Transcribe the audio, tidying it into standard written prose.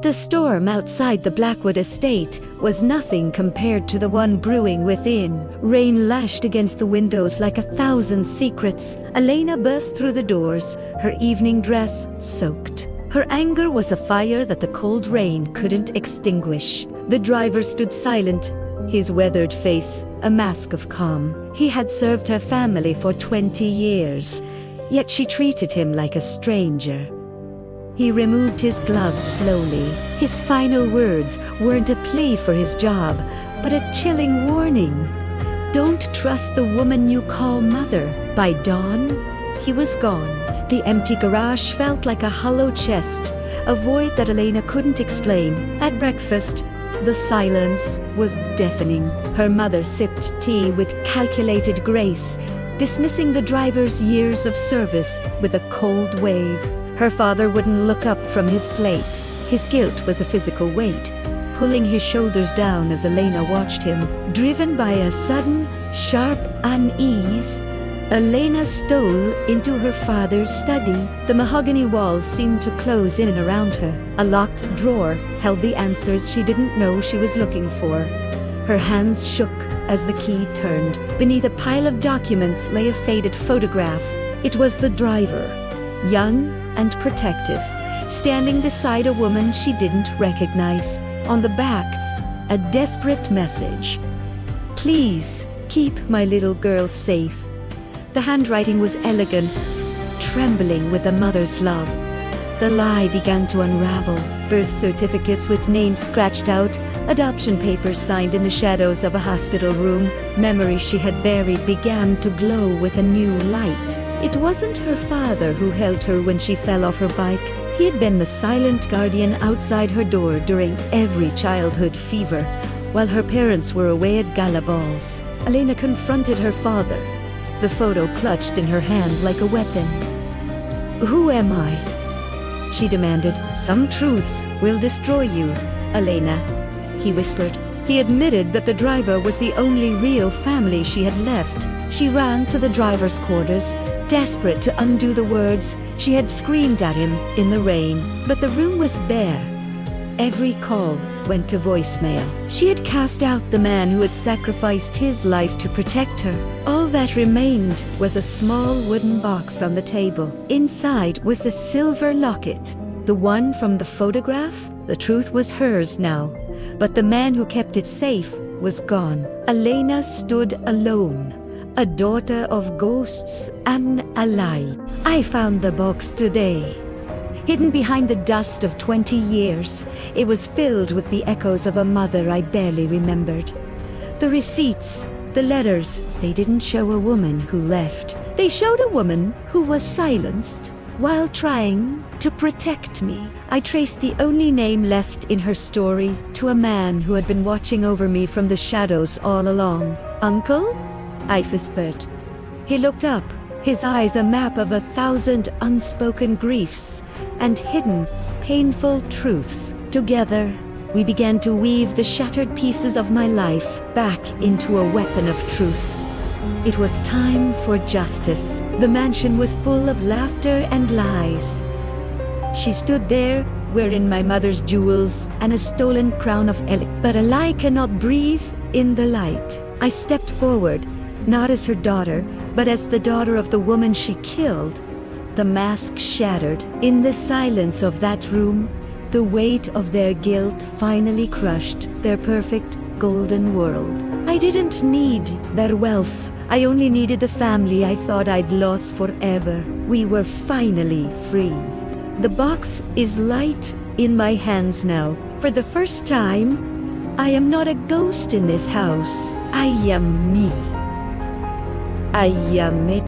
The storm outside the Blackwood estate was nothing compared to the one brewing within. Rain lashed against the windows like 1,000 secrets. Elena burst through the doors, her evening dress soaked. Her anger was a fire that the cold rain couldn't extinguish. The driver stood silent, his weathered face a mask of calm. He had served her family for 20 years, yet she treated him like a stranger. He removed his gloves slowly. His final words weren't a plea for his job, but a chilling warning. Don't trust the woman you call mother. By dawn, he was gone. The empty garage felt like a hollow chest, a void that Elena couldn't explain. At breakfast, the silence was deafening. Her mother sipped tea with calculated grace, dismissing the driver's years of service with a cold wave. Her father wouldn't look up from his plate. His guilt was a physical weight, pulling his shoulders down as Elena watched him. Driven by a sudden, sharp unease, Elena stole into her father's study. The mahogany walls seemed to close in and around her. A locked drawer held the answers she didn't know she was looking for. Her hands shook as the key turned. Beneath a pile of documents lay a faded photograph. It was the driver, young and protective, standing beside a woman she didn't recognize. On the back, a desperate message. "Please, keep my little girl safe." The handwriting was elegant, trembling with a mother's love. The lie began to unravel. Birth certificates with names scratched out, adoption papers signed in the shadows of a hospital room. Memories she had buried began to glow with a new light. It wasn't her father who held her when she fell off her bike. He had been the silent guardian outside her door during every childhood fever, while her parents were away at gala balls. Elena confronted her father, the photo clutched in her hand like a weapon. "Who am I?" she demanded. "Some truths will destroy you, Elena," he whispered. He admitted that the driver was the only real family she had left. She ran to the driver's quarters, desperate to undo the words she had screamed at him in the rain. But the room was bare. Every call went to voicemail. She had cast out the man who had sacrificed his life to protect her. All that remained was a small wooden box on the table. Inside was a silver locket, the one from the photograph. The truth was hers now, but the man who kept it safe was gone. Elena stood alone, a daughter of ghosts and a lie. "I found the box today." Hidden behind the dust of 20 years, it was filled with the echoes of a mother I barely remembered. The receipts, the letters, they didn't show a woman who left. They showed a woman who was silenced while trying to protect me. I traced the only name left in her story to a man who had been watching over me from the shadows all along. "Uncle?" I whispered. He looked up, his eyes a map of 1,000 unspoken griefs and hidden, painful truths. Together, we began to weave the shattered pieces of my life back into a weapon of truth. It was time for justice. The mansion was full of laughter and lies. She stood there, wearing my mother's jewels and a stolen crown of but a lie cannot breathe in the light. I stepped forward, not as her daughter, but as the daughter of the woman she killed. The mask shattered. In the silence of that room, the weight of their guilt finally crushed their perfect golden world. I didn't need their wealth. I only needed the family I thought I'd lost forever. We were finally free. The box is light in my hands now. For the first time, I am not a ghost in this house. I am me. I am it.